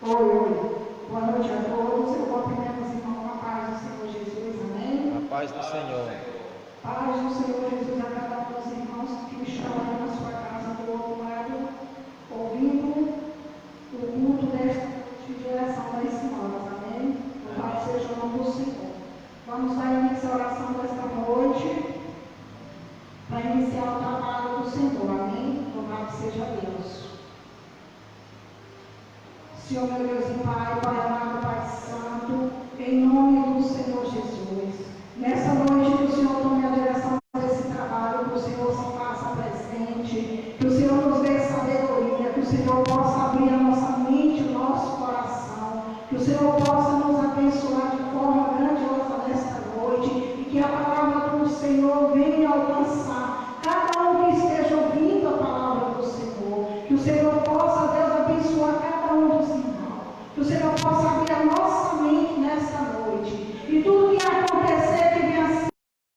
Oi, oi. Boa noite a todos. Eu cumprimento os irmãos com a paz do Senhor Jesus. Amém? A paz do Senhor. Paz do Senhor Jesus a cada um dos irmãos que estão aí na sua casa do outro lado, ouvindo o culto desta noite de oração das senhoras. Amém? Louvado seja o nome do Senhor. Vamos dar início à oração desta noite para iniciar o trabalho do Senhor. Amém? Louvado seja Deus. Senhor, meu Deus e Pai, Pai amado, Pai Santo, em nome do Senhor Jesus. Nessa noite que o Senhor tome a direção desse trabalho, que o Senhor se faça presente, que o Senhor nos dê sabedoria, que o Senhor possa abrir a nossa mente, o nosso coração, que o Senhor possa nos abençoar de forma grandiosa nesta noite e que a palavra do Senhor venha alcançar cada um que esteja ouvindo a palavra do Senhor, que o Senhor possa, Deus, abençoar cada um dos irmãos, que o Senhor possa abrir a nossa mente nesta noite e tudo que acontecer que venha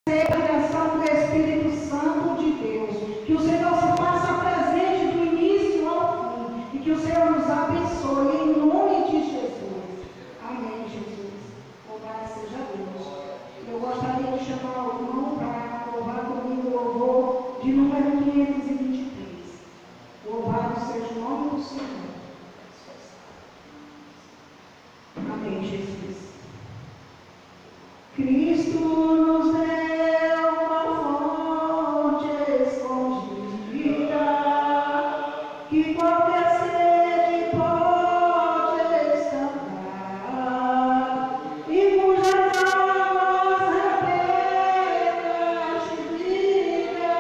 ser a direção do Espírito Santo de Deus, que o Senhor se faça presente do início ao fim e que o Senhor nos abençoe em nome de Jesus. Amém, Jesus. Louvado seja Deus. Eu gostaria de chamar o irmão para louvar comigo o louvor de número 523. Louvado seja o nome do Senhor. Amém, Jesus. Cristo nos deu uma fonte escondida, que qualquer sede pode estancar, e cujas águas apenas de vida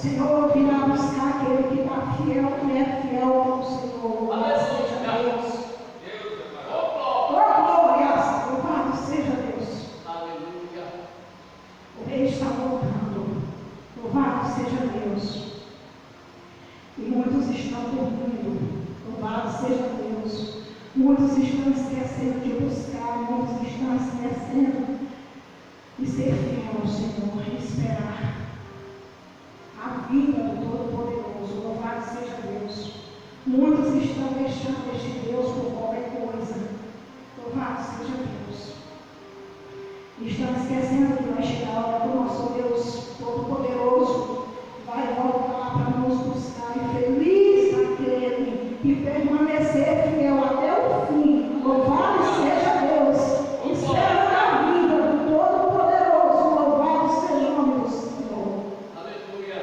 Senhor virá buscar aquele que está fiel, que é fiel ao Senhor. Louvado seja Deus. Oh, glória! Louvado seja Deus. Aleluia. O rei está voltando. Louvado seja Deus. E muitos estão dormindo. Louvado seja Deus. Muitos estão esquecendo de buscar. Muitos estão esquecendo de ser fiel ao Senhor e esperar a vida do Todo-Poderoso. Louvado seja Deus. Muitos estão deixando este Deus por qualquer coisa. Louvado seja Deus. Estão esquecendo que vai chegar a hora que o nosso Deus Todo-Poderoso vai voltar para nos buscar. E feliz aquele que permanecer fiel até o fim. Louvado seja Deus. Espera a vida do Todo-Poderoso. Louvado seja o nome do Senhor. Aleluia.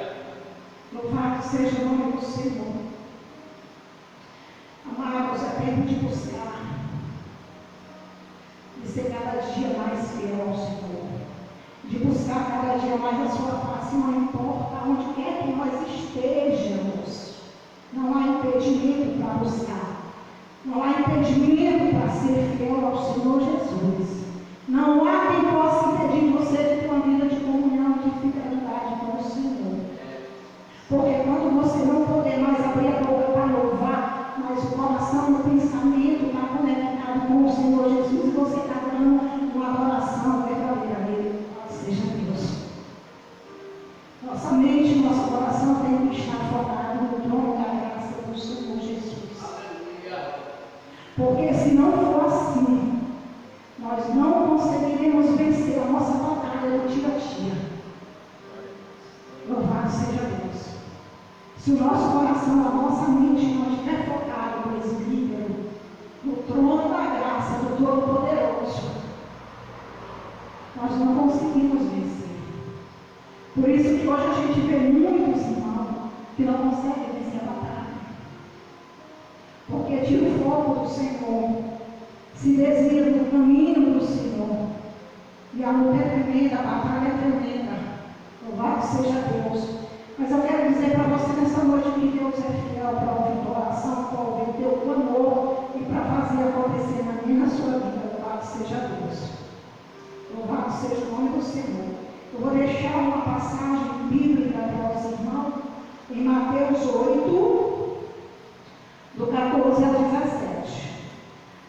Louvado seja o nome do Senhor. Amados, é tempo de buscar. De ser cada dia mais fiel ao Senhor. De buscar cada dia mais a sua face, não importa onde quer que nós estejamos. Não há impedimento para buscar. Não há impedimento para ser fiel ao Senhor Jesus. Não há quem possa impedir você de ter uma vida de comunhão, de fidelidade com o Senhor. Porque quando você não puder mais abrir a boca para louvar, mas o coração e o pensamento está conectado com o Senhor Jesus e você está dando uma adoração verdadeira a Ele. Seja Deus. Nossa mente e nosso coração tem que estar focado no trono da graça do Senhor Jesus. Aleluia. Porque se não for assim, nós não conseguiremos vencer a nossa batalha do dia a dia. Louvado seja Deus. Se o nosso coração, a nossa mente não estiver focado no presbítero, no trono da graça do Todo-Poderoso, nós não conseguimos vencer. Por isso que hoje a gente vê muitos irmãos que não conseguem vencer a batalha. Porque tira o foco do Senhor, se desvia do caminho do Senhor. E a luta é tremenda, a batalha é tremenda. Louvado seja Deus. Mas eu quero dizer para você nessa noite que Deus é fiel para ouvir tua oração, para ouvir teu clamor e para fazer acontecer na minha e na sua vida. Louvado seja Deus. Louvado seja o nome do Senhor. Eu vou deixar uma passagem bíblica para os irmãos em Mateus 8, do 14 ao 17.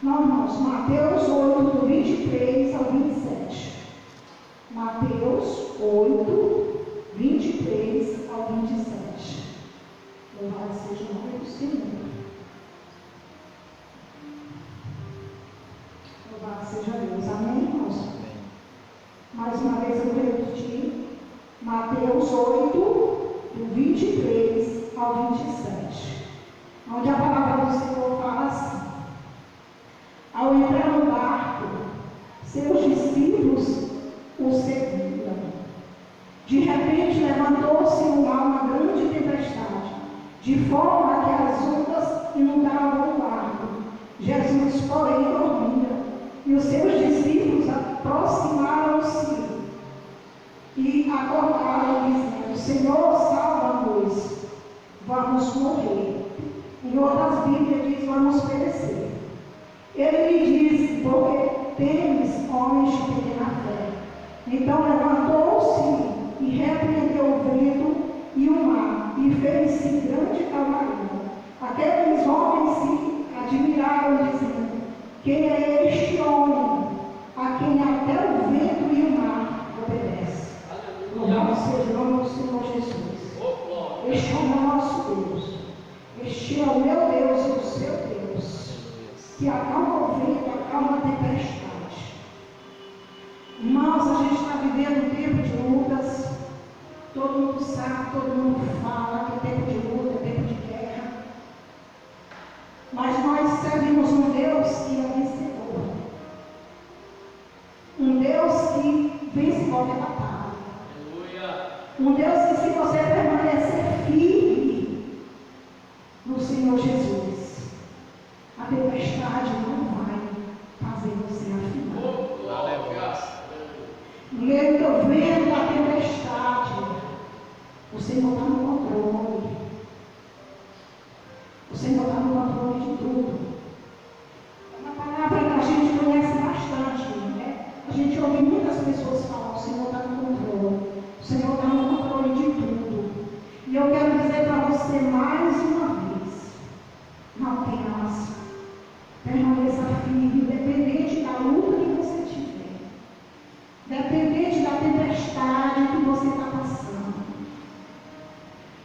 Não, irmãos, Mateus 8, do 23 ao 27. Mateus 8, 23 ao 27. Louvado seja o nome do Senhor. Louvado seja Deus. Amém, irmãos? Mais uma vez eu vou repetir. Mateus 8, do 23 ao 27. Onde a palavra do Senhor fala assim: ao entrar no barco, seus discípulos o seguiram. De repente levantou-se no mar uma grande tempestade, de forma que as ondas inundavam o barco. Jesus, porém, dormia, e os seus discípulos aproximaram-se e acordaram, dizendo: Senhor, salva-nos, vamos morrer. Em outras Bíblias diz: vamos perecer. Ele lhe disse: porque temes, homens de pequena fé. Então levantou-se e repreendeu o vento e o mar, e fez-se grande calmaria. Aqueles homens se admiraram, dizendo: quem é este homem, a quem até o vento e o mar obedece? Louvado seja o nome do Senhor Jesus. Este é o nosso Deus. Este é o meu Deus e o seu Deus, que acalma o vento, acalma a tempestade. Irmãos, a gente está vivendo um tempo de lutas. Todo mundo sabe, todo mundo fala que é tempo de luta, é tempo de guerra. Mas nós servimos um Deus que é vencedor. Um Deus que vence qualquer batalha. Um Deus que, se você permanecer firme no Senhor Jesus, a tempestade não vai fazer você afinar. No meio do vento da tempestade, o Senhor Senhor está no controle. O Senhor está no controle de tudo. É uma palavra que a gente conhece bastante, né? A gente ouve muitas pessoas falar, o Senhor está no controle. O Senhor está no controle de tudo. E eu quero dizer para você mais uma vez, não tenha, permaneça firme, independente da luta que você tiver, independente da tempestade que você está passando.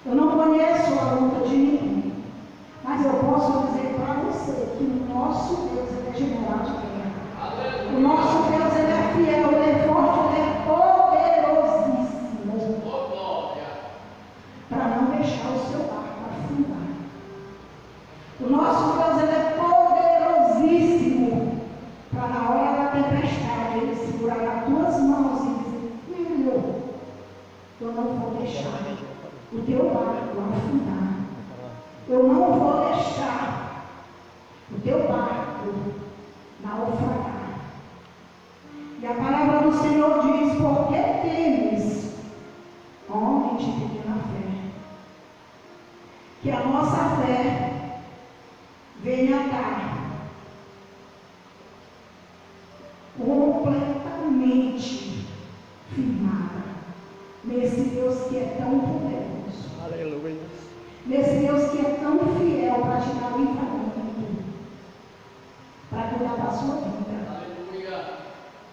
Eu não conheço a luta de ninguém, mas eu posso dizer para você que o nosso Deus é general de guerra. O nosso Deus ele é fiel, ele é forte, ele é poderosíssimo para não deixar o seu barco afundar. O nosso Deus ele é poderosíssimo para na hora da tempestade ele segurar nas tuas mãos e dizer: filho, eu não vou deixar o teu barco afundar. Eu não vou deixar o teu barco naufragar. E a palavra do Senhor diz: por que temes, homem de pequena fé? Que a nossa fé venha estar completamente firmada nesse Deus que é tão poderoso. Aleluia. Nesse Deus que é tão fiel para te dar livramento, para cuidar da sua vida. Aleluia.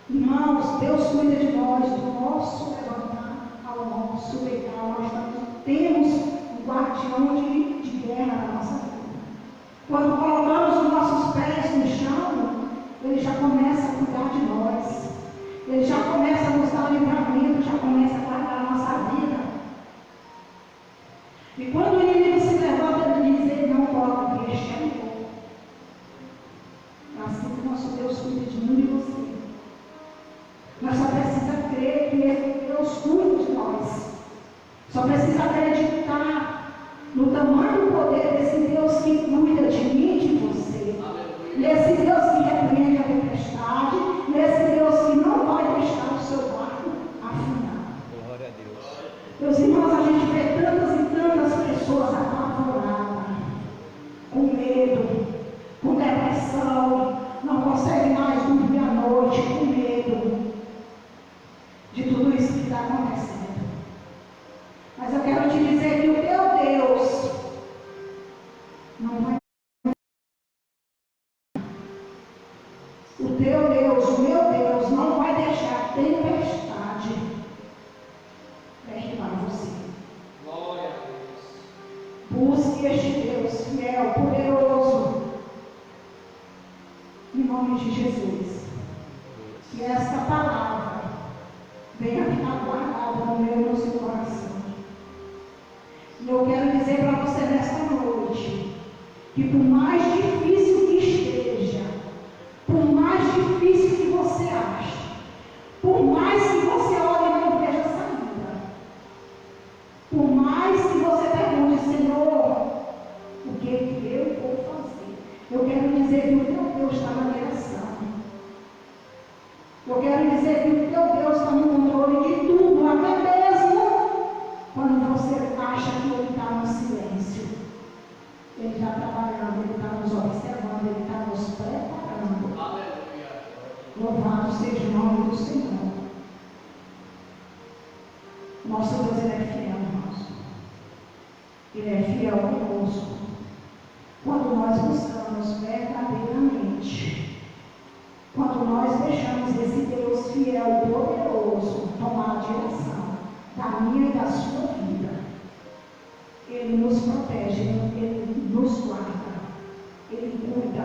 Irmãos, Deus cuida de nós, do nosso levantar ao nosso deitar. Nós temos um guardião de guerra na nossa vida. Quando colocamos os nossos pés no chão, ele já começa a cuidar de nós. Ele já começa a nos dar livramento, já começa a guardar a nossa vida. E quando o inimigo se levanta, ele diz: ele não pode deixar em pouco. É assim que nosso Deus cuida de mim e de você. Nós só precisamos crer que Deus cuida de nós. Só precisa acreditar no tamanho do poder desse Deus que cuida de mim e de você. Nesse Deus que repreende a tempestade, nesse Deus que não vai deixar o seu barco afundar. Glória a Deus. Meus irmãos, a gente vê tantas e tantas pessoas apavoradas, com medo, com depressão, não conseguem mais dormir à noite, com medo de tudo isso que está acontecendo. Mas eu quero te dizer que o teu Deus não vai. O teu Deus, o meu Deus, não vai deixar a tempestade derribar você. Glória a Deus. Busque este Deus fiel, poderoso, em nome de Jesus. Que esta palavra venha ficar guardada no meu e no seu coração. E eu quero dizer para você nesta noite, que por mais difícil que esteja, por mais difícil que você ache, por mais que você olhe e não veja saída, por mais que você pergunte: Senhor, o que eu vou fazer? Eu quero dizer que o teu Deus está na direção. Eu quero dizer que o teu Deus está no controle de tudo, até mesmo quando você acha que ele está no silêncio. Ele está trabalhando, ele está nos observando, ele está nos preparando. Aleluia. Louvado seja o nome do Senhor. Nosso Deus, ele é fiel, irmãos. Ele é fiel conosco. Quando nós buscamos verdadeiramente, quando nós deixamos esse Deus fiel e poderoso tomar a direção da minha e da sua vida, ele nos protege, ele nos guarda, ele cuida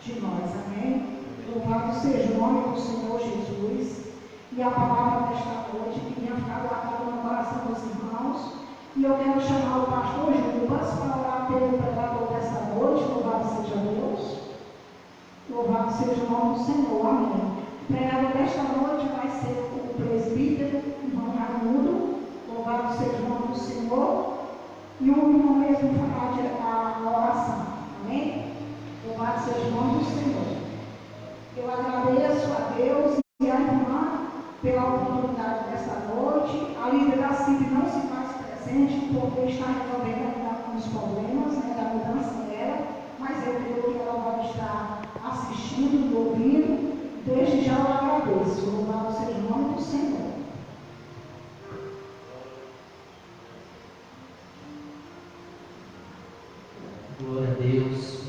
de nós, amém? Louvado seja o nome do Senhor Jesus. E a palavra desta noite que venha ficar guardada no coração dos irmãos. E eu quero chamar o pastor Jubas para orar pelo pregador desta noite. Louvado seja Deus. Louvado seja o nome do Senhor, amém. O pregador desta noite vai ser o presbítero, irmão Raimundo. Louvado seja o nome do Senhor. E o irmão mesmo fará a oração, amém? Louvado seja o nome do Senhor. Eu agradeço a Deus e a irmã pela oportunidade desta noite. A líder da CIP não se faz presente. presente, porque está resolvendo ainda alguns problemas, né, da mudança dela, mas eu creio que ela vai estar assistindo e ouvindo. Desde já eu agradeço. Louvado seja o nome do Senhor. Glória a Deus.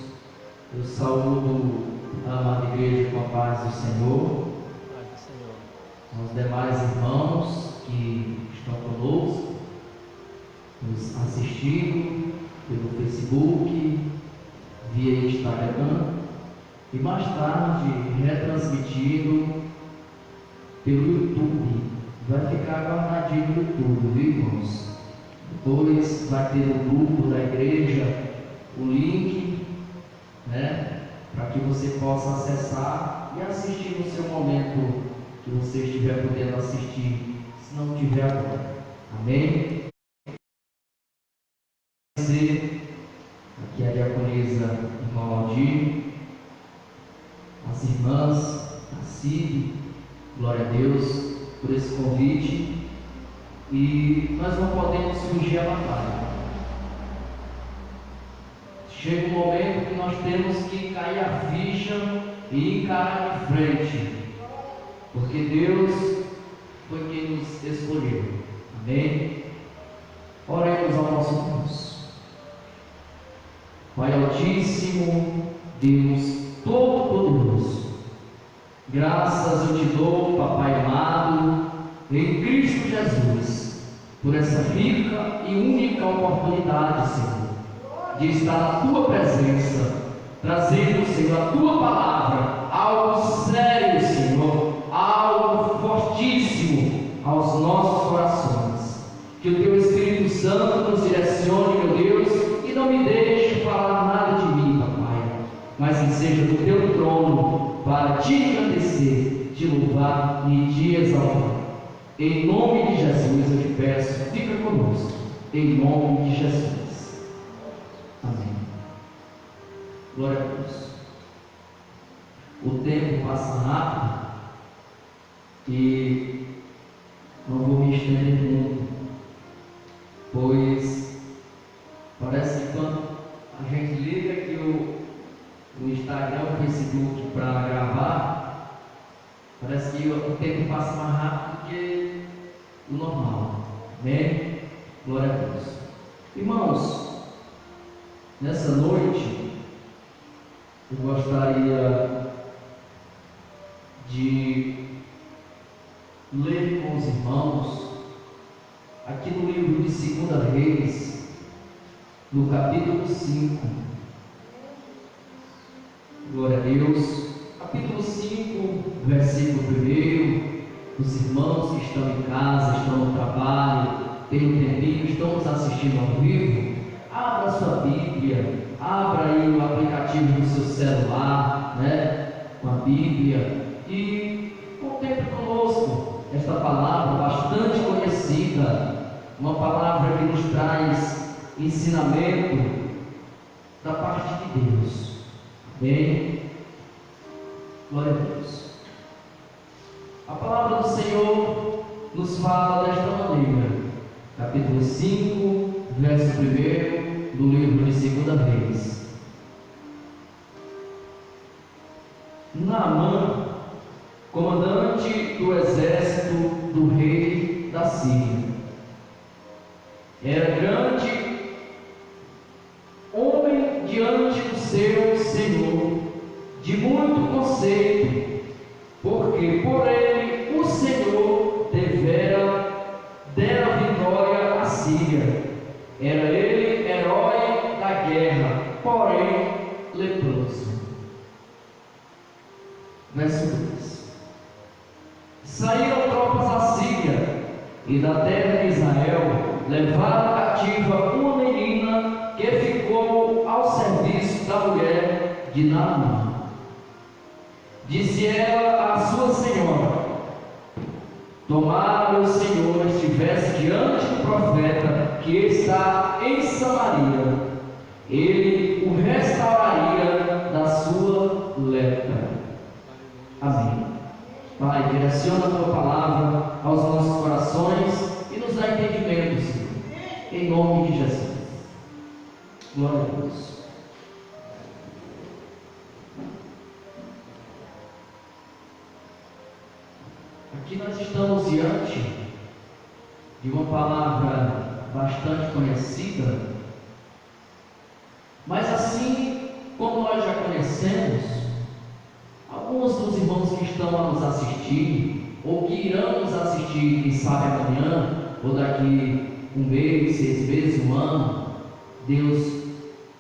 Eu saúdo a amada igreja com a paz do Senhor. Aos demais irmãos que estão conosco, nos assistindo pelo Facebook, via Instagram e mais tarde retransmitido pelo YouTube. Vai ficar guardadinho no YouTube, viu, irmãos? Depois vai ter no grupo da igreja o link, né, para que você possa acessar e assistir no seu momento que você estiver podendo assistir, se não tiver agora. Amém? Aqui a diaconisa irmã Aldir, as irmãs, a Cid, glória a Deus por esse convite, e nós não podemos fugir à batalha. Chega um momento que nós temos que cair a ficha e encarar de frente, porque Deus foi quem nos escolheu. Amém? Oremos ao nosso Deus. Pai Altíssimo, Deus Todo-Poderoso, graças eu te dou, Papai amado, em Cristo Jesus, por essa rica e única oportunidade, Senhor, de estar na tua presença, trazendo, Senhor, a tua palavra, algo sério, Senhor, algo fortíssimo aos nossos corações. Que o teu Espírito Santo nos direcione, meu Deus, e não me deixe falar nada de mim, Papai, mas que seja do teu trono para te engrandecer, te louvar e te exaltar. Em nome de Jesus eu te peço, fica conosco, em nome de Jesus. Amém. Glória a Deus. O tempo passa rápido e não vou me estender muito, pois parece que quando a gente liga aqui o Instagram, o Facebook para gravar, parece que o tempo passa mais rápido do que o normal. Amém? Glória a Deus. Irmãos, nessa noite eu gostaria de ler com os irmãos aqui no livro de 2 Reis, no capítulo 5. Glória a Deus. Capítulo 5, versículo 1. Os irmãos que estão em casa, estão no trabalho, têm um tempinho, estão nos assistindo ao vivo, abra a sua Bíblia, abra aí o aplicativo do seu celular, né, com a Bíblia, e contemple conosco esta palavra bastante conhecida, uma palavra que nos traz ensinamento da parte de Deus. Amém? Glória a Deus. A palavra do Senhor nos fala desta maneira, capítulo 5, verso 1 do livro de 2 Reis. Naamã, comandante do exército do rei da Síria, era grande homem diante do seu Senhor, de muito conceito, porque por ele o Senhor dera vitória à Síria. Era ele herói da guerra, porém leproso. Verso 2. Saíram tropas da Síria e da terra de Israel, levaram cativa uma menina que ficou ao serviço da mulher de Naamã. Disse ela à sua senhora: tomara meu senhor estivesse diante do profeta que está em Samaria, ele o restauraria da sua lepra. Amém. Pai, direciona a tua palavra aos nossos corações e nos dá entendimento, Senhor. em nome de Jesus. Glória a Deus. Aqui nós estamos diante de uma palavra bastante conhecida, mas assim como nós já conhecemos, alguns dos irmãos que estão a nos assistir, ou que irão nos assistir, quem sabe amanhã, ou daqui um mês, 6 meses, um ano, Deus,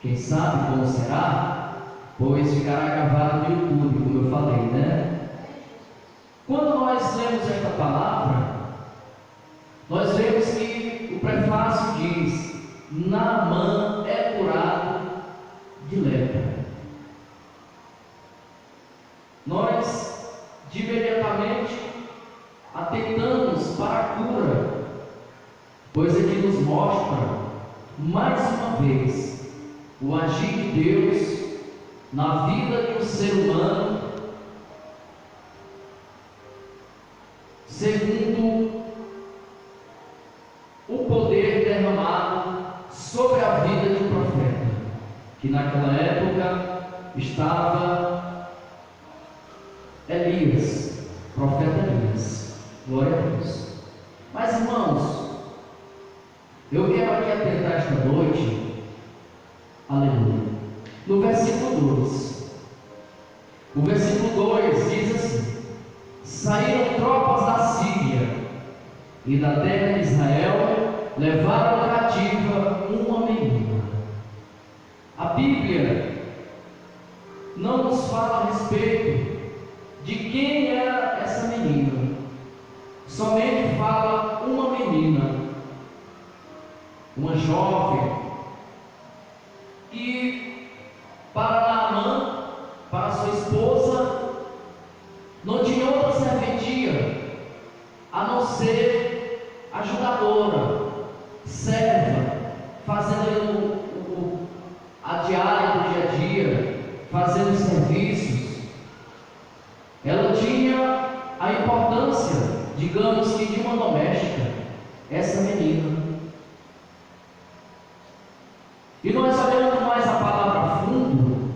quem sabe como será, pois ficará gravado no YouTube, como eu falei, né? Quando nós lemos esta palavra, nós vemos que o prefácio diz: Naamã é curado de lepra. Nós, de imediatamente, atentamos para a cura, pois ele nos mostra, mais uma vez, o agir de Deus na vida de um ser humano, segundo o poder derramado sobre a vida de um profeta, que naquela época estava Elias, profeta Elias. Glória a Deus. Mas, irmãos, eu quero aqui atentar esta noite, aleluia, no versículo 2. O versículo 2 diz assim: saíram tropas da Síria e da terra de Israel, levaram cativa uma menina. A Bíblia não nos fala a respeito de quem era essa menina, somente fala uma menina, uma jovem, que para Naamã, para sua esposa, não tinha outra serventia a não ser ajudadora, serva, fazendo a diária do dia a dia, fazendo serviços. Ela tinha a importância, digamos que, de uma doméstica, essa menina. E nós, olhando mais a palavra a fundo,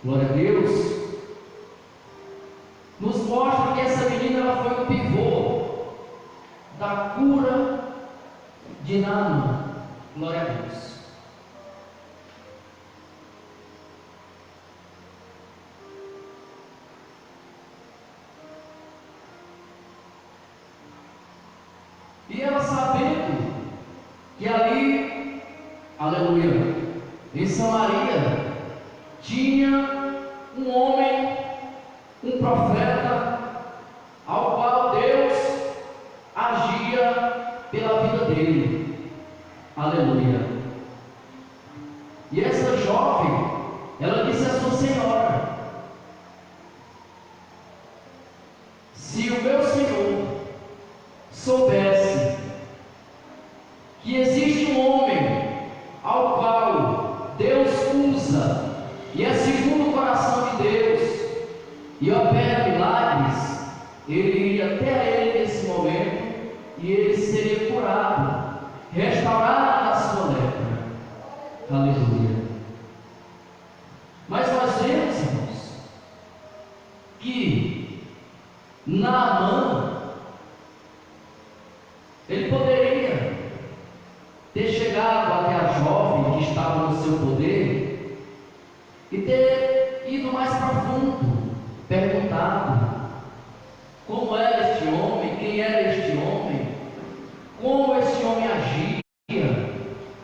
glória a Deus, nos mostra que essa menina ela foi o pivô da cura de Naamã. Glória a Deus. E ela, sabendo que ali, aleluia, em Samaria, tinha um homem, um profeta, ao qual Deus agia pela vida dele, aleluia. E essa jovem, ela disse à sua senhora: se o meu senhor soubesse que existe um homem ao qual Deus usa e é segundo o coração de Deus e opera milagres, ele iria até ele nesse momento e ele seria curado, restaurado da sua lepra. Aleluia. Mas nós vemos, irmãos, que Naamã, ele poderia ter chegado até a jovem que estava no seu poder e ter ido mais profundo, perguntado como era este homem, quem era este homem, como este homem agia,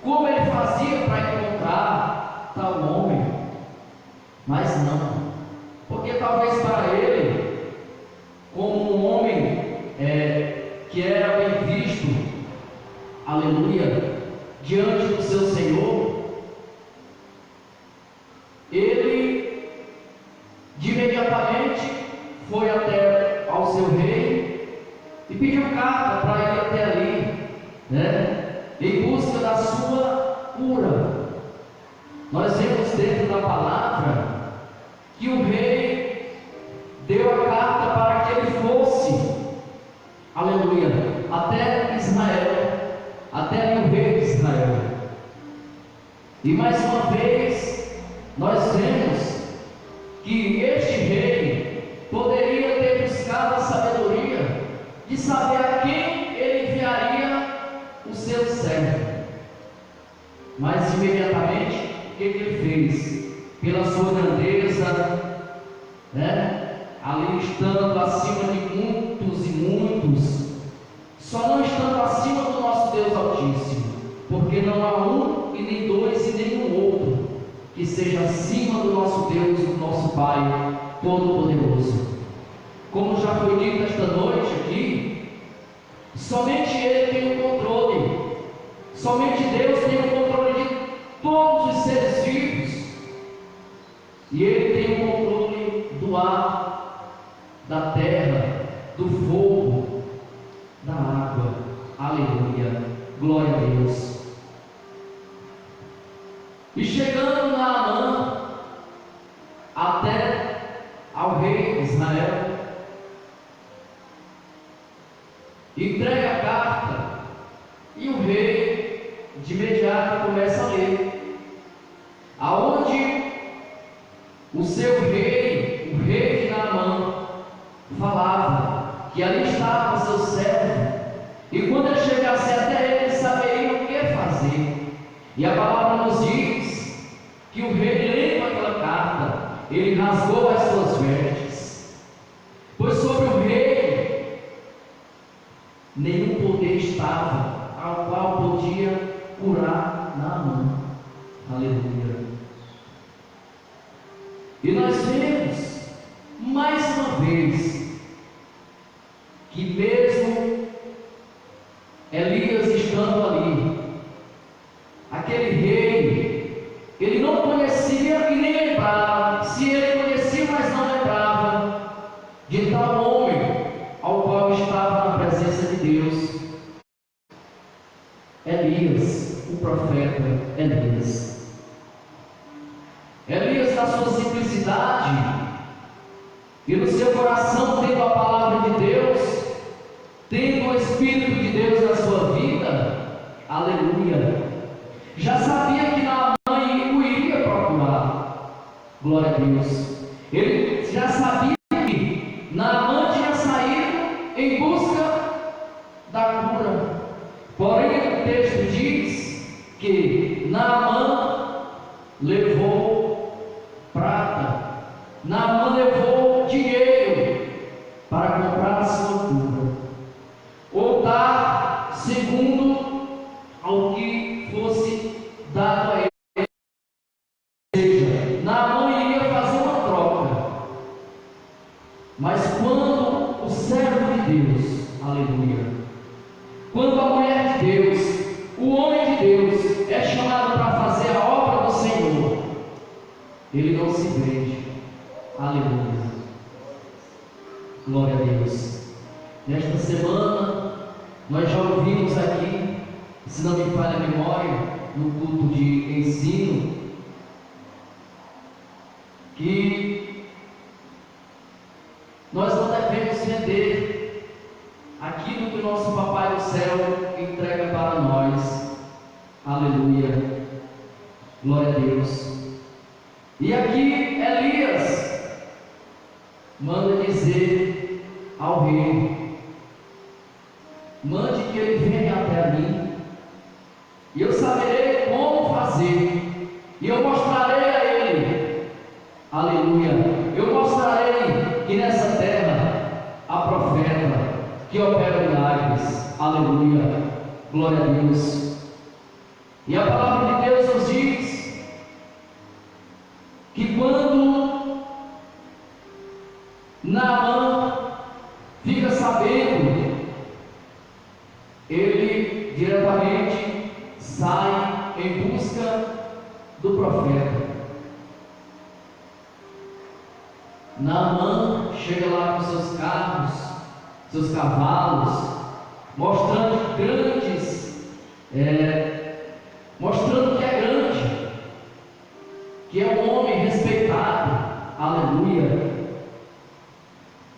como ele fazia para encontrar tal homem. Mas não, porque talvez para ele, como um homem que era bem visto, aleluia, diante do seu Senhor, ele de imediatamente foi até ao seu rei e pediu carta para ir até ali, né, em busca da sua cura. Nós vemos dentro da palavra que o rei deu a carta para que ele fosse, aleluia, até Israel, até ali o rei de Israel. E mais uma vez, nós vemos que este rei poderia ter buscado a sabedoria de saber a quem ele enviaria o seu servo. Mas imediatamente, o que ele fez? Pela sua grandeza, ali estando acima de muitos e muitos, só não estando acima do nosso Deus Altíssimo, porque não há um e nem dois e nenhum outro que seja acima do nosso Deus, do nosso Pai Todo-Poderoso. Como já foi dito esta noite aqui, somente Ele tem o controle, somente Deus tem o controle de todos os seres vivos, e Ele tem o controle do ar, da terra, do fogo, da água. Aleluia, glória a Deus. E chegando Naamã até ao rei de Israel, entrega a carta, e o rei de imediato começa a ler, aonde o seu rei, o rei de Naamã, falava que ali estava o seu servo, e quando ele chegasse até ele, saberia o que fazer. E a palavra nos diz que o rei, lendo aquela carta, ele rasgou as suas vestes, pois sobre o rei nenhum poder estava, ao qual podia curar Naamã. Aleluia. E nós vemos mais uma vez que mesmo Elias estando ali, aquele rei, ele não conhecia e nem lembrava, se ele conhecia, mas não lembrava, de tal homem ao qual estava na presença de Deus, Elias, o profeta Elias. Elias, na sua simplicidade e no seu coração, tendo a palavra de Deus, tendo o Espírito de Deus na sua vida, aleluia, já sabia que Naamã o iria procurar. Glória a Deus. Ele já sabia que Naamã tinha saído em busca da cura. Porém, o texto diz que Naamã levou prata, Naamã levou dinheiro para comprar a sua cura, ou dar segundo ao que fosse dado a ele. Ou seja, Naamã iria fazer uma troca. Mas quando o servo de Deus, aleluia, quando a mulher de Deus, o homem de Deus é chamado para fazer a obra do Senhor, ele não se vende. Aleluia, glória a Deus. Nesta semana nós já ouvimos aqui, se não me falha a memória, no culto de ensino, que nós não devemos vender aquilo que o nosso Papai do Céu entrega para nós. Aleluia, glória a Deus. E aqui Elias manda dizer ao rei: mande que ele venha até mim, e eu saberei como fazer, e eu mostrarei a ele, aleluia, eu mostrarei que nessa terra há profeta que opera milagres. Aleluia, glória a Deus. E a palavra de Deus nos diz que quando Naamã fica sabendo, ele diretamente sai em busca do profeta. Naamã chega lá com seus carros, seus cavalos, mostrando mostrando que é grande, que é um homem respeitado. Aleluia.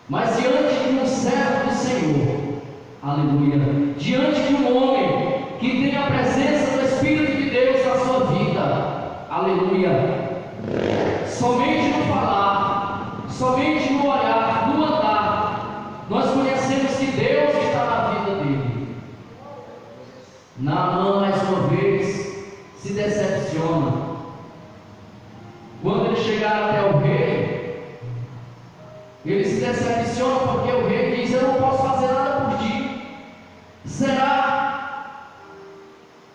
Mas diante de um servo do Senhor, aleluia, diante de um homem que tem a presença do Espírito de Deus na sua vida, Aleluia. Somente no falar, somente no olhar, no andar, nós conhecemos que Deus está na vida dele. Naamã, mais uma vez, se decepciona. Quando ele chegar até o rei, ele se decepciona porque o rei diz: eu não posso fazer nada por ti. Será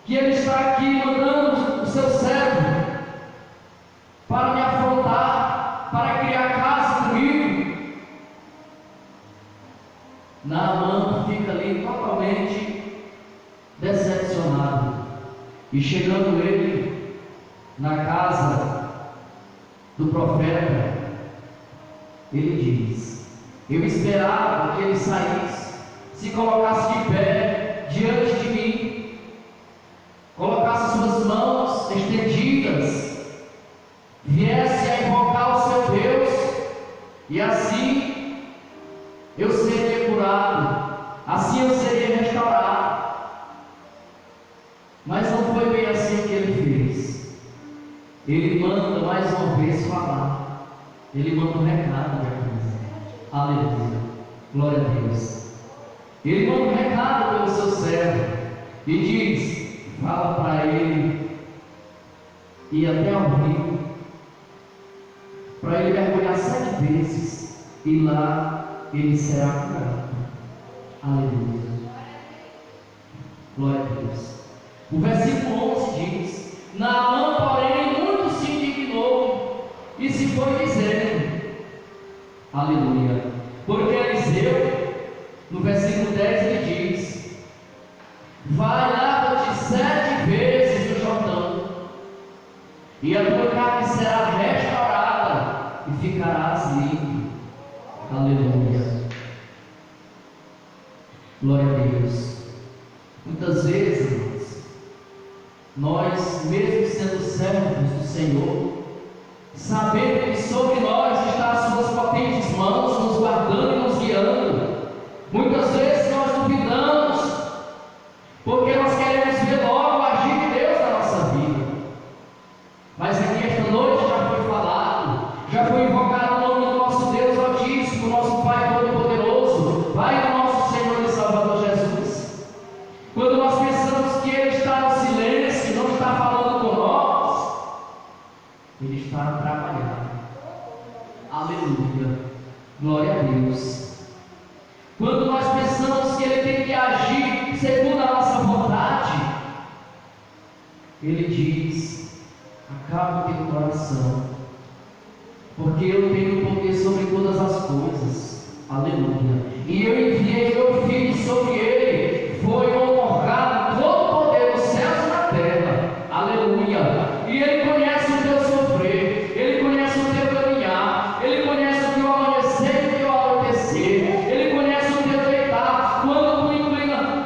que ele está aqui mandando o seu servo para me afrontar, para criar caso comigo? Naamã fica ali totalmente decepcionado. E chegando ele na casa do profeta, ele diz: eu esperava que ele saísse, se colocasse de pé diante de mim, colocasse suas mãos estendidas, viesse a invocar o seu Deus, e assim eu seria curado, assim eu seria restaurado. Mas não foi bem assim que ele fez. Ele manda mais uma vez falar. Ele manda um recado de acusação. Aleluia. Glória a Deus. Ele manda um recado pelo seu servo e diz: fala para ele ir até o rio, para ele mergulhar 7 vezes, e lá ele será curado. Aleluia. Glória a Deus. O versículo 11 diz: Naamã, porém, muito se indignou e se foi dizendo, aleluia, porque Eliseu, no versículo 10 ele diz: vai, lava-te 7 vezes no Jordão, e a tua carne será restaurada e ficarás limpo. Aleluia. Glória a Deus. Muitas vezes, irmãos, nós, mesmo sendo servos do Senhor, sabendo que sobre nós está as suas potentes mãos, nos guardando e nos guiando, muitas vezes nós duvidamos, porque nós queremos ver logo o agir de Deus na nossa vida. Mas aqui esta noite já foi falado, já foi invocado o nome do nosso Deus Altíssimo, nosso Pai Todo-Poderoso, Pai do nosso Senhor e Salvador Jesus. Quando nós pensamos que Ele está no silêncio, não está falando com nós, Ele está trabalhando. Aleluia. Glória a Deus. Quando nós pensamos que Ele tem que agir segundo a nossa vontade, Ele diz: acalma teu coração, porque eu tenho poder sobre todas as coisas. Aleluia. E eu enviei meu Filho sobre ele, foi honrado todo o poder dos céus e na terra. Aleluia. E ele conhece o teu sofrer, ele conhece o teu caminhar, ele conhece o teu amanhecer e o teu anoitecer, ele conhece o teu deitar. Quando tu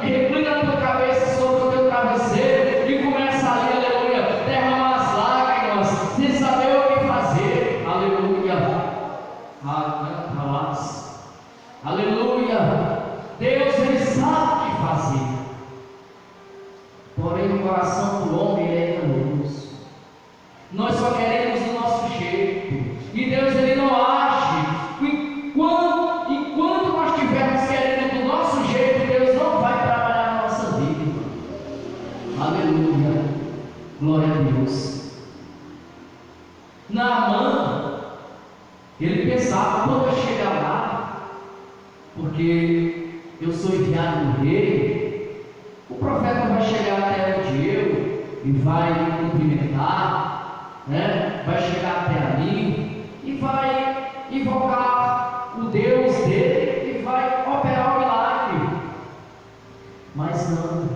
reclina a tua cabeça sobre o teu travesseiro e começa ali, aleluia, derramar as lágrimas, sem saber o que fazer. Aleluia. Aleluia. Deus, Ele sabe o que fazer. Porém, o coração do homem é enganoso. Nós só queremos o nosso jeito. E Deus, Ele não age. Enquanto nós estivermos querendo do nosso jeito, Deus não vai trabalhar na nossa vida. Aleluia. Glória a Deus. Naamã, ele pensava: quando eu chegar lá, porque eu sou enviado do rei, o profeta vai chegar até onde eu e vai me cumprimentar, né? Vai chegar até ali e vai invocar o Deus dele e vai operar o milagre. Mas não,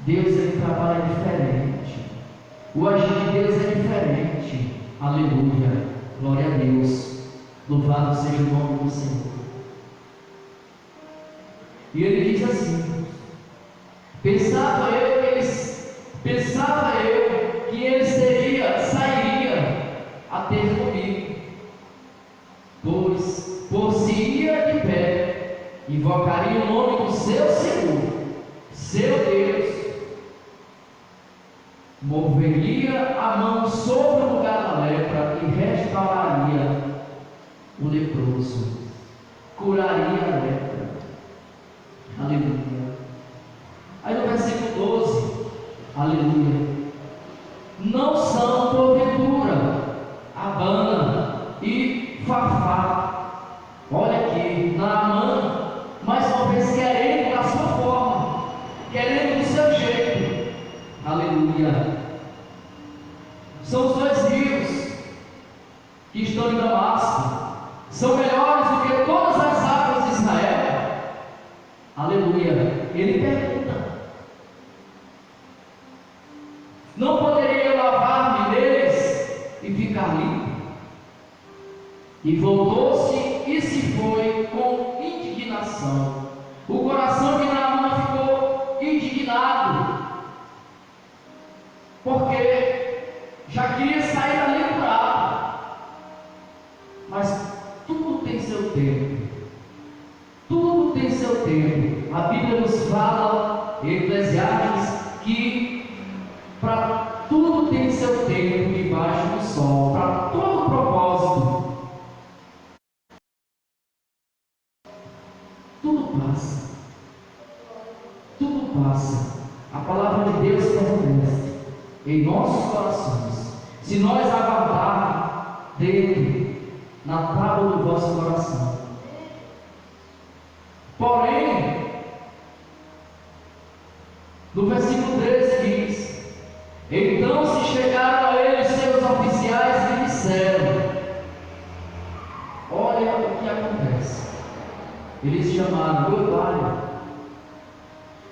Deus, Ele trabalha diferente, o agir de Deus é diferente. Aleluia. Glória a Deus. Louvado seja o nome do Senhor. E ele diz assim: pensava eu que ele sairia a ter comigo, pois por-se-ia de pé, invocaria o nome do seu Senhor, seu Deus, moveria a mão sobre o lugar da lepra e restauraria o leproso, curaria a lepra. Aleluia. Aí no versículo 12, aleluia, não são porventura Abana e Fafá, olha aqui, Naamã, mais uma vez querendo da sua forma, querendo do seu jeito, aleluia. São os dois rios que estão em Damasco, são melhores do que todas as águas de Israel, aleluia. Ele pergunta: não poderia eu lavar-me neles e ficar limpo? E voltou-se e se foi com indignação. O coração de Naamã ficou indignado, porque já queria sair dali curado. Mas tudo tem seu tempo. Tudo tem seu tempo. A Bíblia nos fala, em Eclesiastes, que para tudo tem seu tempo debaixo do sol, para todo propósito. Tudo passa. Tudo passa. A palavra de Deus permanece em nossos corações. Se nós aguardarmos dentro, na tábua do vosso coração. Porém, no versículo 13 diz: então se chegaram a ele seus oficiais e disseram, olha o que acontece. Eles chamaram: meu pai,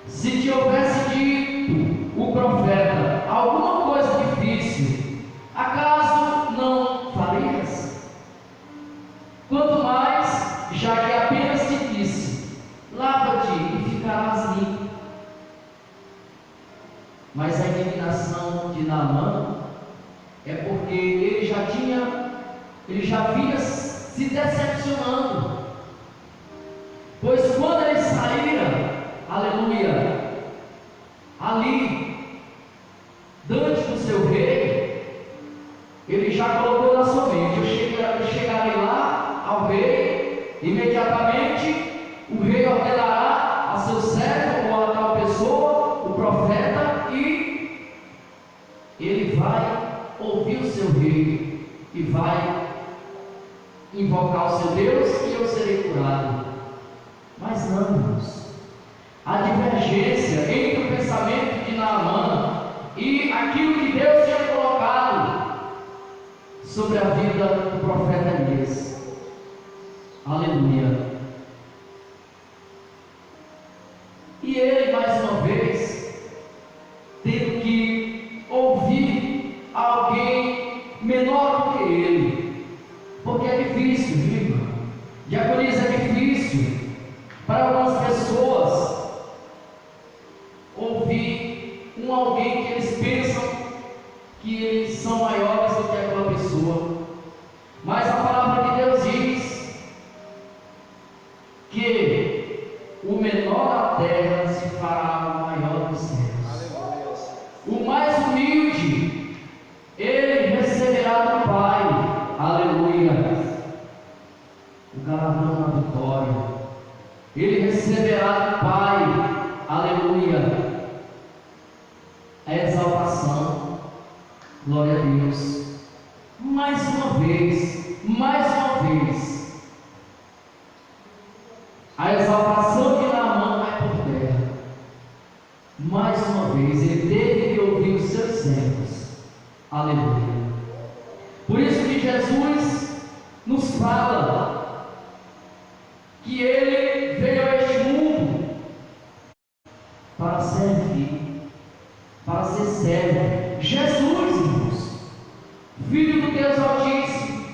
se te houvesse dito o profeta alguma coisa difícil, acaso não farias? Quanto mais, já que apenas te disse, lava-te e ficarás limpo. Mas a indignação de Naamã é porque ele já vinha se decepcionando. Pois quando eles saíram, aleluia, ali, diante do seu rei, ele já colocou na sua mente: eu chegarei lá ao rei, imediatamente o rei ordenará a seu servo ou a tal pessoa, o profeta, e ele vai ouvir o seu rei e vai invocar o seu Deus e eu serei curado. Mas não, irmãos, a divergência entre o pensamento de Naamã e aquilo que Deus tinha colocado sobre a vida do profeta Elias, aleluia. E ele, mais uma vez, tendo que ouvir alguém menor do que ele, porque é difícil, viu? Diaconisa, é difícil para algumas pessoas ouvir alguém que eles pensam que eles são maiores do que aquela pessoa. Mas a palavra de Deus diz que o menor da terra se fará o maior dos céus. O mais humilde, ele receberá do Pai, aleluia, o galardão da vitória. Ele receberá do Pai, aleluia, a exaltação, glória a Deus. Mais uma vez, a exaltação de Naamã vai por terra. Mais uma vez, ele teve que ouvir os seus servos, aleluia. Por isso que Jesus nos fala que ele veio a este mundo para servir, para ser servo. Jesus, irmãos, Filho do Deus Altíssimo,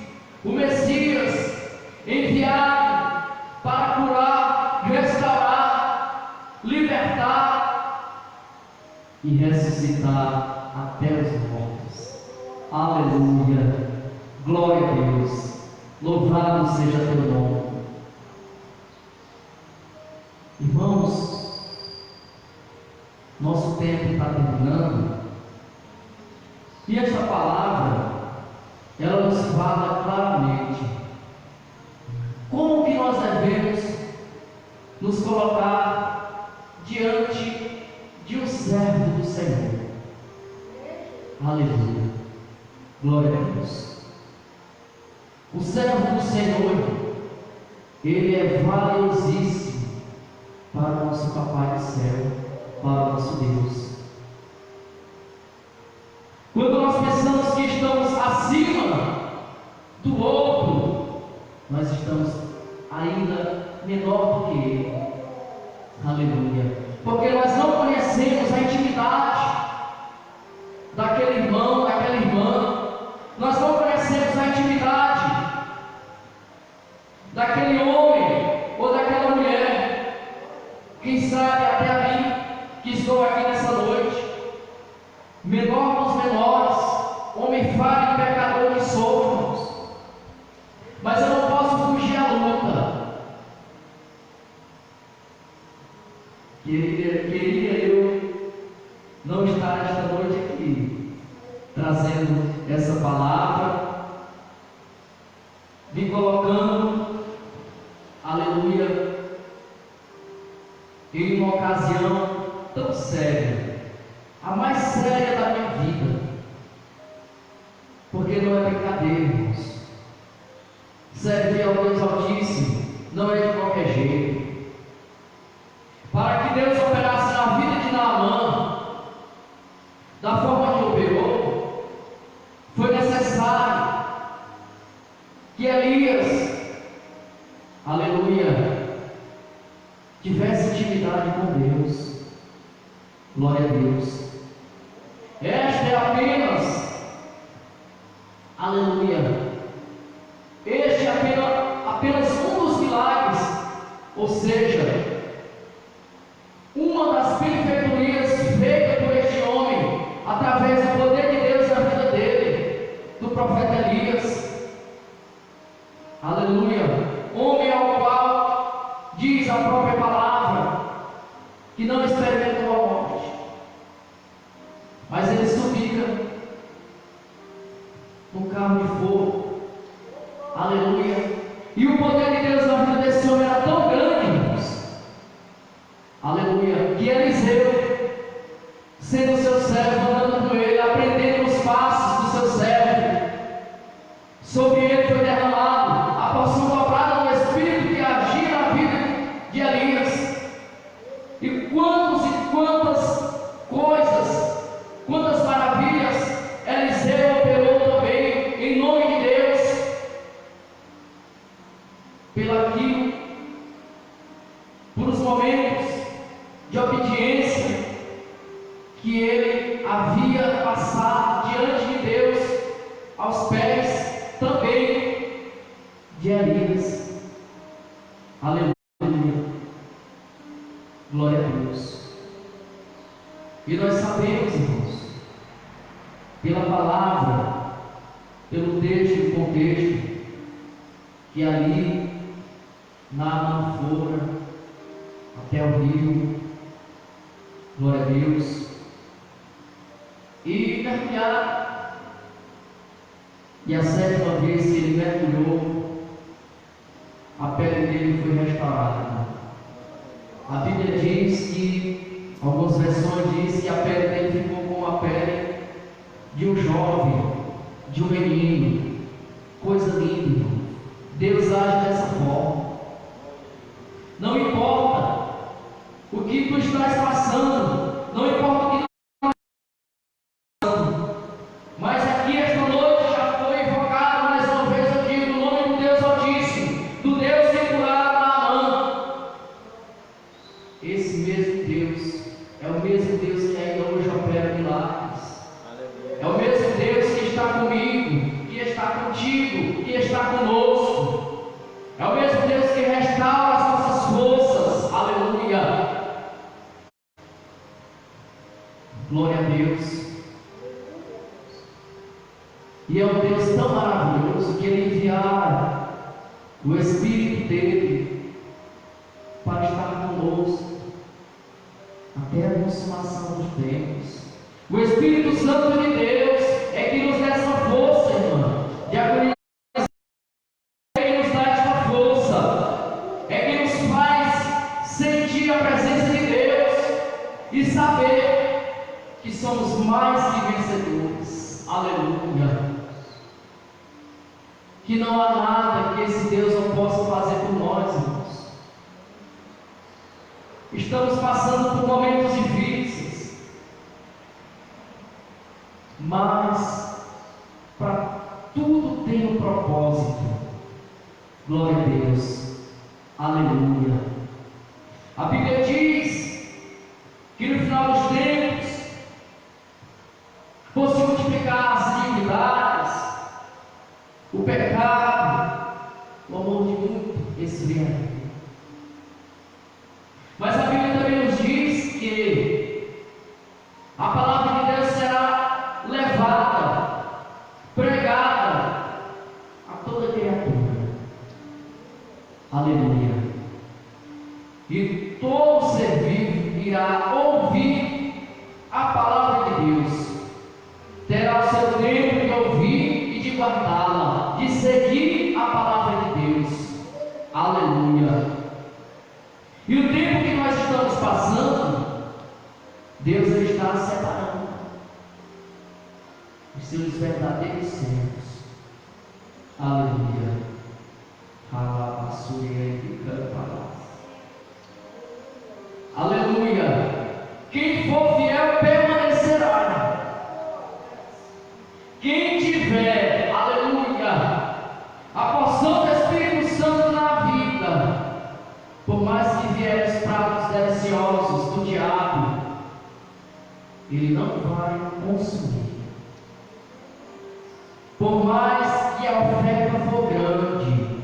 o Messias, enviado para curar, restaurar, libertar e ressuscitar até os mortos. Aleluia, glória a Deus, louvado seja teu nome. Irmãos, nosso tempo está terminando, E esta palavra, ela nos fala claramente como que nós devemos nos colocar diante de um servo do Senhor. Aleluia, glória a Deus. O servo do Senhor, ele é valiosíssimo para o nosso Papai do céu, para o nosso Deus. Quando nós pensamos que estamos acima do outro, nós estamos ainda menor do que ele. Aleluia. Porque nós não conhecemos a intimidade daquele irmão, daquela irmã. Nós não conhecemos a intimidade daquele homem ou daquela mulher. Quem sabe até a mim, que estou aqui nessa noite, menor dos menores, homem falho e pecador que sou, irmãos. Mas eu não posso fugir à luta. Queria eu não estar esta noite aqui, trazendo essa palavra, me colocando, aleluia, em uma ocasião tão séria, a mais séria da minha vida, porque não é brincadeira, irmãos. Servir ao Deus Altíssimo não é de qualquer jeito. Para que Deus operasse na vida de Naamã da forma que operou, foi necessário que Elias, aleluia, tivesse intimidade com Deus. Glória a Deus. Esta é apenas, aleluia, este é apenas um dos milagres, ou seja, uma das benfeitorias feitas por este homem, através do poder de Deus na vida dele, do profeta Elias. Aleluia. Homem ao qual diz a própria palavra que não experimentou a morte, mas ele subiu no carro de fogo. Aleluia. E o poder de Deus na vida desse homem era tão grande, irmãos. Aleluia. Que Eliseu, sendo seu servo, andando com ele, aprendendo os passos do seu servo, sobre ele foi derramado a porção dobrada do Espírito que agia na vida de Elias. E quantas coisas, quantas maravilhas Eliseu operou também em nome de Deus, pelaquilo, por os momentos de obediência que ele havia passado diante de Deus, aos pés também de Elias. Aleluia. Glória a Deus. E nós sabemos, irmãos, pela palavra, pelo texto e contexto, que ali na fora até o rio, glória a Deus, e mergulhar, e a sétima vez que ele mergulhou, a pele dele foi restaurada. A Bíblia diz que, algumas versões diz que a pele dele ficou como a pele de um jovem, de um menino. Coisa linda, irmão. Deus age dessa forma. Não importa o que tu estás passando, não importa o que tu estás passando, mas aqui esta noite já foi invocado mais uma vez aqui no nome do Deus Altíssimo, do Deus que curava Naamã. Esse mesmo Deus é o mesmo Deus que ainda hoje opera milagres. É o mesmo Deus que está comigo, que está contigo, que está conosco. É o mesmo Deus que restaura as nossas forças. Aleluia. Glória a Deus. E é um Deus tão maravilhoso que Ele enviara o Espírito dele para estar conosco até a consumação dos tempos. O Espírito Santo de Deus é que nos dá essa força, irmã, de agonizar, é que nos dá essa força, é que nos faz sentir a presença de Deus e saber que somos mais que vencedores. Aleluia! Que não há nada que esse Deus não possa fazer por nós, irmãos. Estamos passando por momentos difíceis, mas para tudo tem um propósito. Glória a Deus. Aleluia. A Bíblia diz que no final dos tempos, por se multiplicar as iniquidades, o pecado, o amor de muito esfriaria. Mas a Bíblia também nos diz que a palavra de Deus será levada, pregada a toda criatura. Aleluia. E todo ser vivo irá ouvir a palavra de Deus. Terá o seu tempo de ouvir e de guardá-la, de seguir a palavra de Deus. Aleluia. E o tempo que nós estamos passando, Deus está separando os seus verdadeiros servos. Aleluia. Aleluia. Quem for fiel permanecerá. Quem tiver, aleluia, a porção do Espírito Santo na vida, por mais que vierem os pratos deliciosos do diabo, ele não vai consumir. Por mais que a oferta for grande,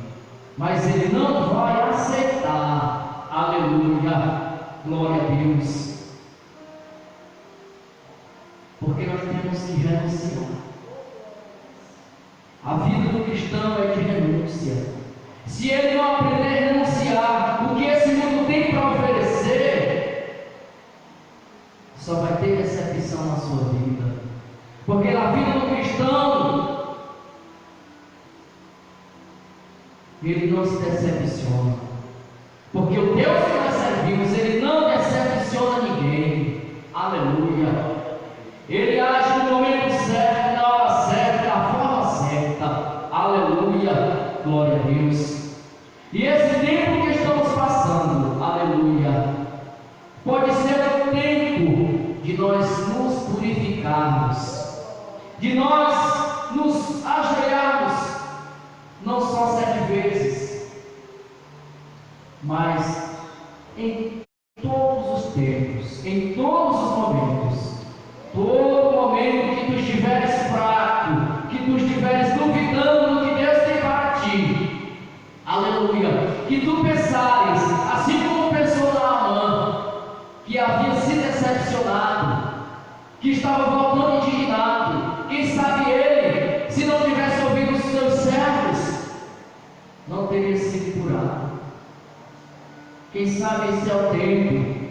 mas ele não vai aceitar. Aleluia. Glória a Deus. Porque nós temos que renunciar. A vida do cristão é de renúncia. Se ele não aprender a renunciar o que esse mundo tem para oferecer, só vai ter decepção na sua vida. Porque na vida do cristão, ele não se decepciona. Porque o Deus que nós servimos, ele não decepciona ninguém. Aleluia. Ele age no momento certo, na hora certa, da forma certa. Aleluia. Glória a Deus. E esse tempo que estamos passando, aleluia, pode ser o tempo de nós nos purificarmos, de nós nos ajoelharmos, não só 7 vezes, mas em todos os tempos, em todos os momentos. Todo momento que tu estiveres fraco, que tu estiveres duvidando do que Deus tem para ti, aleluia, que tu pensares, assim como pensou Naamã, que havia se decepcionado, que estava voltando indignado. Quem sabe ele, se não tivesse ouvido os seus servos, não teria sido curado. Quem sabe esse é o tempo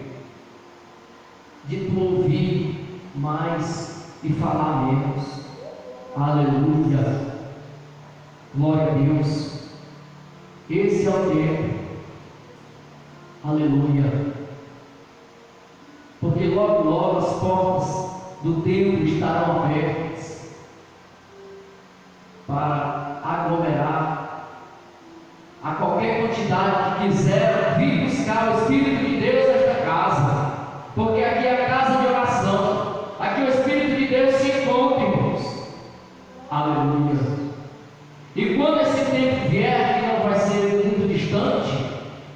de tu ouvir mais e falar menos. Aleluia. Glória a Deus. Esse é o tempo. Aleluia. Porque logo, logo as portas do templo estarão abertas para aglomerar a qualquer quantidade que quiser vir buscar o Espírito de Deus nesta casa. Porque aqui é a casa de oração. Aqui o Espírito de Deus se encontra, irmãos. Aleluia. E quando esse tempo vier, que não vai ser muito distante,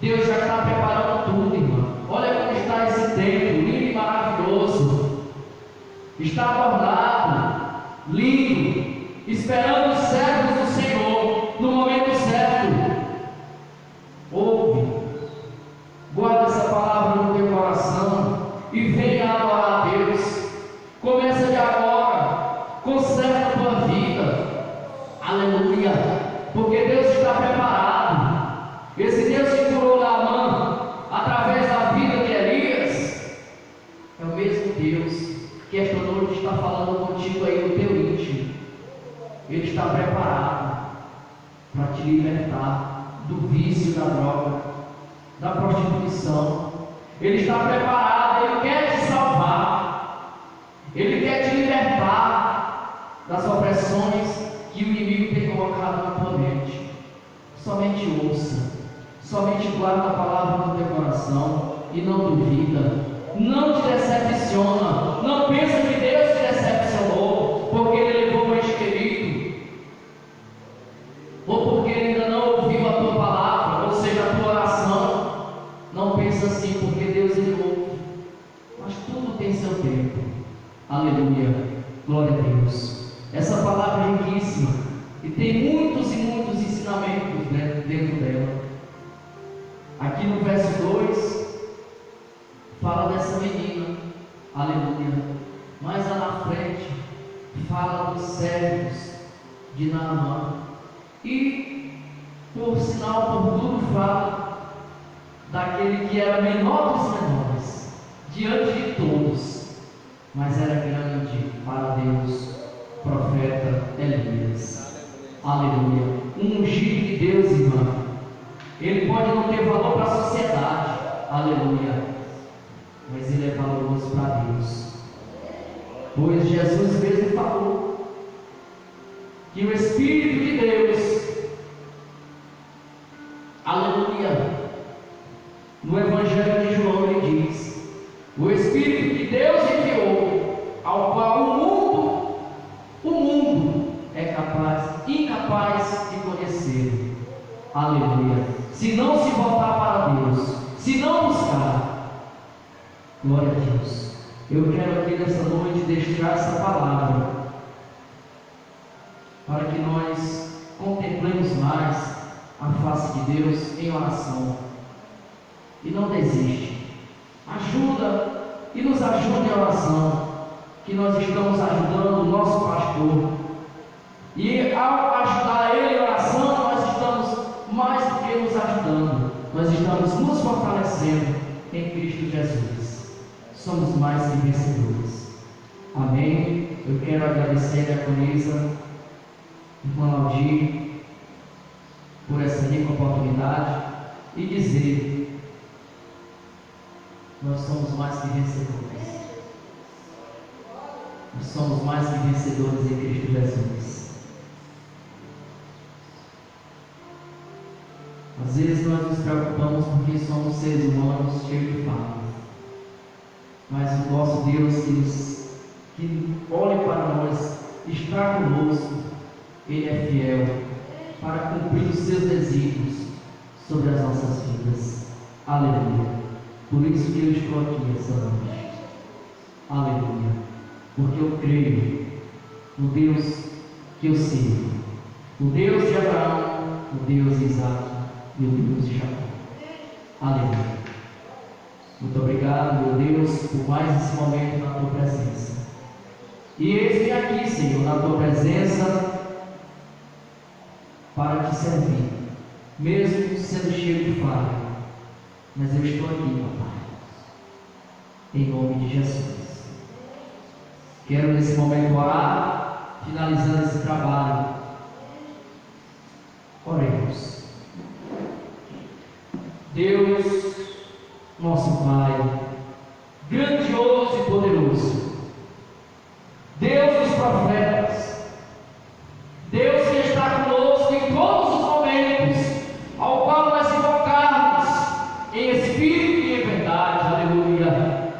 Deus já está preparando tudo, irmão. Olha como está esse templo, lindo e maravilhoso. Está adornado, lindo, esperando os servos do Senhor no momento certo. Ouve, guarda essa palavra no teu coração e venha adorar a Deus. Começa de agora, conserta a tua vida. Aleluia. Porque Deus está preparado. Esse Deus que curou Naamã através da vida de Elias é o mesmo Deus que esta noite está falando contigo aí no teu íntimo. Ele está preparado para te libertar do vício da droga, da prostituição. Ele está preparado, Ele quer te salvar, Ele quer te libertar das opressões que o inimigo tem colocado na tua mente. Somente ouça, somente guarda a palavra no teu coração e não duvida, não te decepciona, não pensa que Deus te decepcionou porque Ele levou um ente querido, ou porque Ele ainda não ouviu a tua palavra, ou seja, a tua oração. Não pensa assim, porque Deus Ele ouve, mas tudo tem seu tempo. Aleluia, glória a Deus. Essa palavra é riquíssima e tem muitos e muitos ensinamentos dentro dela. Aqui no verso 2 fala dessa menina, aleluia. Mais lá na frente fala dos servos de Naamã, e por sinal, por tudo fala daquele que era menor dos menores diante de todos, mas era grande para Deus, profeta Elias. Aleluia. Um ungido de Deus, irmão. Ele pode não ter valor para a sociedade, aleluia, mas ele é valoroso para Deus, pois Jesus mesmo falou que o Espírito de Deus, aleluia, no Evangelho de João ele diz: o Espírito que Deus enviou, ao qual o mundo é incapaz de conhecer, aleluia, se não se voltar para Deus, se não buscar. Glória a Deus. Eu quero aqui nessa noite deixar essa palavra para que nós contemplemos mais a face de Deus em oração. E não desiste. Ajuda e nos ajuda em oração, que nós estamos ajudando o nosso pastor. E ao ajudar ele em oração, nós estamos mais do que nos ajudando, nós estamos nos fortalecendo em Cristo Jesus. Somos mais que vencedores. Amém. Eu quero agradecer a diaconisa, irmã Aldir, por essa rica oportunidade e dizer: nós somos mais que vencedores. Nós somos mais que vencedores em Cristo Jesus. Às vezes nós nos preocupamos porque somos seres humanos cheios de falhas, mas o nosso Deus que olha para nós, está conosco, Ele é fiel para cumprir os seus desígnios sobre as nossas vidas. Aleluia. Por isso que eu estou aqui essa noite. Aleluia. Porque eu creio no Deus que eu sirvo, o Deus de Abraão, o Deus de Isaac e o Deus de Jacó. Aleluia. Muito obrigado, meu Deus, por mais esse momento na tua presença. E eis-me aqui, Senhor, na tua presença, para te servir, mesmo sendo cheio de falha. Mas eu estou aqui, papai, em nome de Jesus. Quero nesse momento orar, finalizando esse trabalho. Oremos. Deus, nosso Pai, grandioso e poderoso, Deus dos profetas, Deus que está conosco em todos os momentos, ao qual nós invocarmos em espírito e em verdade. Aleluia.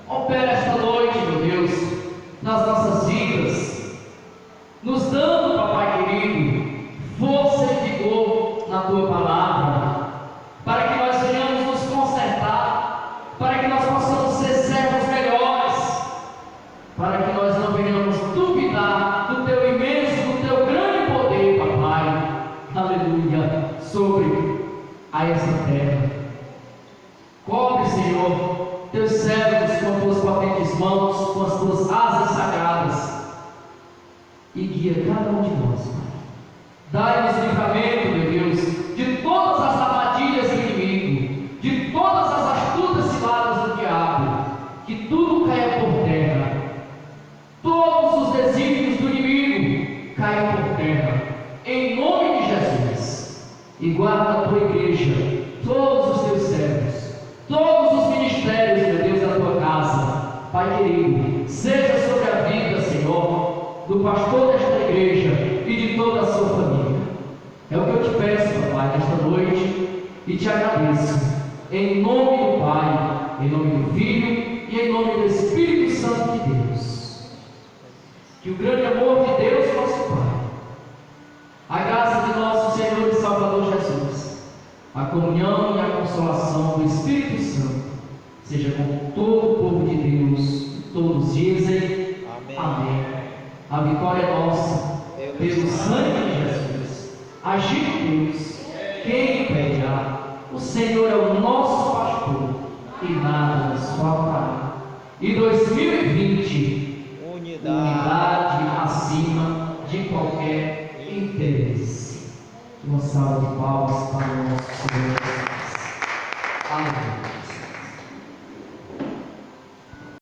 Opera esta noite, meu Deus, nas nossas vidas, nos dando, papai querido, força e vigor na tua palavra, para que nós venhamos nos consertar, para que nós possamos ser servos melhores, para que nós não venhamos duvidar do teu imenso, do teu grande poder, papai, aleluia, sobre a essa terra. Cobre, Senhor, teus servos com tuas potentes mãos, com as tuas asas sagradas, e guia cada um de nós, Pai. Dai-nos livramento, meu Deus, de todas as armadilhas do inimigo, de todas as astutas ciladas do diabo, que tudo caia por terra, todos os desígnios do inimigo caiam por terra. guarda a tua igreja, todos os teus servos, todos os ministérios, meu Deus, da tua casa. Pai querido, seja sobre a vida, Senhor, do pastor desta igreja e de toda a sua família. É o que eu te peço, papai, nesta noite, e te agradeço, em nome do Pai, em nome do Filho e em nome do Espírito Santo de Deus. Que o grande amor de Deus, nosso Pai, a graça de nosso Senhor e Salvador Jesus, a comunhão e a consolação do Espírito Santo, seja com todo o povo de Deus, e todos dizem amém. Amém. A vitória é nossa, pelo sangue de Jesus. Agindo Deus, quem impedirá? O Senhor é o nosso pastor e nada nos faltará. E 2020, unidade acima de qualquer interesse. Uma salva de palmas para o nosso Senhor Jesus. Amém.